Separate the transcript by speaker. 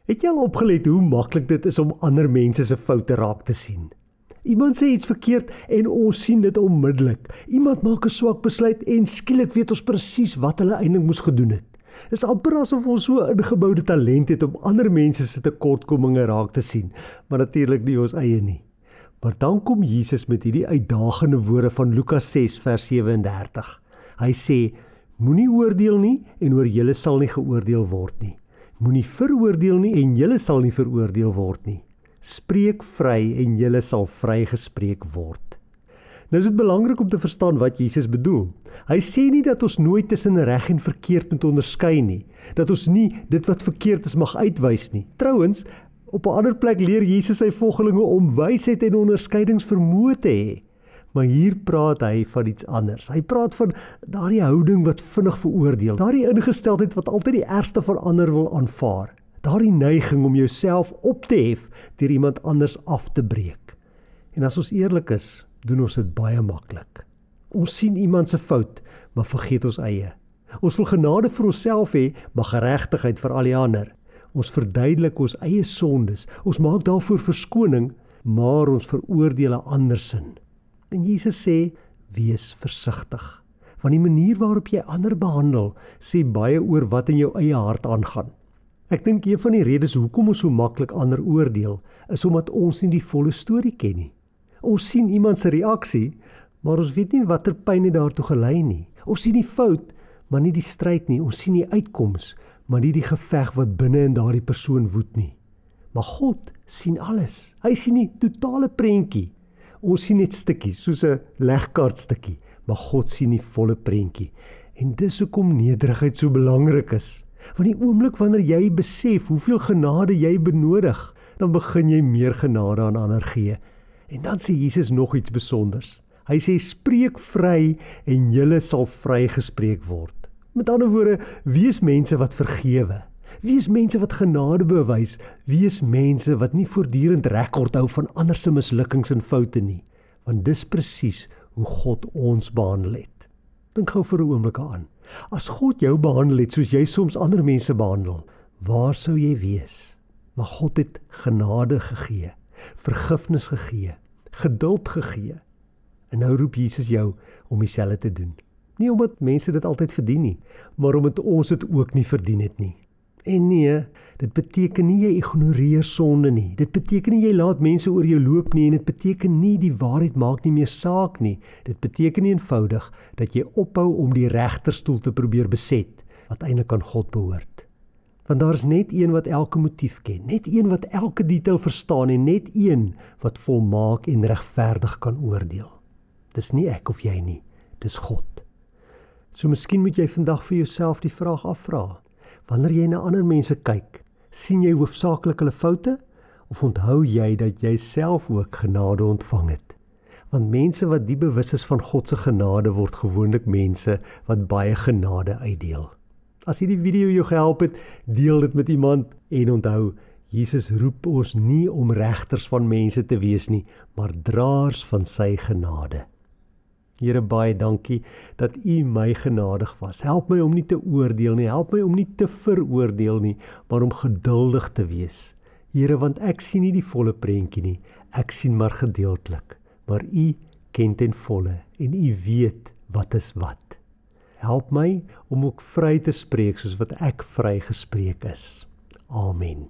Speaker 1: Het jy al opgelet hoe maklik dit is om ander mense se foute raak te sien? Iemand sê iets verkeerd en ons sien dit onmiddellik. Iemand maak 'n swak besluit en skielik weet ons presies wat hulle eintlik moes gedoen het. Dit is amper asof ons so 'n ingeboude talent het om ander mense se tekortkominge raak te sien, maar natuurlik nie ons eie nie. Maar dan kom Jesus met hierdie uitdagende woorde van Lukas 6 vers 37. Hy sê, moenie oordeel nie en oor julle sal nie geoordeel word nie. Moenie veroordeel nie en julle sal nie veroordeel word nie. Spreek vry en julle sal vrygespreek word. Nou is dit belangrik om te verstaan wat Jesus bedoel. Hy sê nie dat ons nooit tussen reg en verkeerd moet onderskei nie, dat ons nie dit wat verkeerd is mag uitwys nie. Trouwens, op 'n ander plek leer Jesus sy volgelinge om wysheid en onderskeidingsvermoë te hê. Maar hier praat hy van iets anders. Hy praat van daardie houding wat vinnig veroordeel, daardie ingesteldheid wat altyd die ergste van ander wil aanvaar, daardie neiging om jouself op te hef deur iemand anders af te breek. En as ons eerlik is, doen ons dit baie maklik. Ons sien iemand se fout, maar vergeet ons eie. Ons wil genade vir onsself hê, maar geregtigheid vir al die ander. Ons verduidelik ons eie sondes, ons maak daarvoor verskoning, maar ons veroordeel 'n ander sin. En Jesus sê, wees versigtig, want die manier waarop jy ander behandel, sê baie oor wat in jou eie hart aangaan. Ek dink een van die redes hoekom ons so maklik ander oordeel, is omdat ons nie die volle storie ken nie. Ons sien iemand se reaksie, maar ons weet nie watter pyn het daartoe gelei nie. Ons sien die fout, maar nie die stryd nie. Ons sien die uitkoms, maar nie die geveg wat binne in daardie persoon woed nie. Maar God sien alles. Hy sien die totale prentjie. Ons sien net stukkies, soos 'n legkaartstukkie, maar God sien die volle prentjie. En dis hoekom nederigheid so belangrik is. Want die oomblik wanneer jy besef hoeveel genade jy benodig, dan begin jy meer genade aan ander gee. En dan sê Jesus nog iets besonders. Hy sê, spreek vry en julle sal vrygespreek word. Met ander woorde, wees mense wat vergewe. Wees mense wat genade bewys. Wees mense wat nie voortdurend rekord hou van ander se mislukkings en foute nie. Want dis presies hoe God ons behandel het. Dink gou vir 'n oomblik aan. As God jou behandel het soos jy soms ander mense behandel, waar sou jy wees? Maar God het genade gegee, vergifnis gegee, geduld gegee. En nou roep Jesus jou om dieselfde te doen. Nie omdat mense dit altyd verdien nie, maar omdat ons dit ook nie verdien het nie. En nee, dit beteken nie jy ignoreer sonde nie. Dit beteken nie jy laat mense oor jou loop nie, en dit beteken nie die waarheid maak nie meer saak nie. Dit beteken eenvoudig dat jy ophou om die regterstoel te probeer beset, wat eintlik aan God behoort. Want daar is net een wat elke motief ken, net een wat elke detail verstaan en net een wat volmaak en regverdig kan oordeel. Dis nie ek of jy nie, dis God. So miskien moet jy vandag vir jouself die vraag afvra. Wanneer jy na ander mense kyk, sien jy hoofsaaklik hulle foute, of onthou jy dat jy self ook genade ontvang het? Want mense wat die bewus is van God se genade word gewoonlik mense wat baie genade uitdeel. As hierdie video jou gehelp het, deel dit met iemand en onthou, Jesus roep ons nie om regters van mense te wees nie, maar draers van sy genade. Here, baie dankie dat U my genadig was. Help my om nie te oordeel nie, help my om nie te veroordeel nie, maar om geduldig te wees. Here, want ek sien nie die volle prentjie nie, ek sien maar gedeeltelik. Maar U ken ten volle en U weet wat is wat. Help my om ook vry te spreek soos wat ek vry gespreek is. Amen.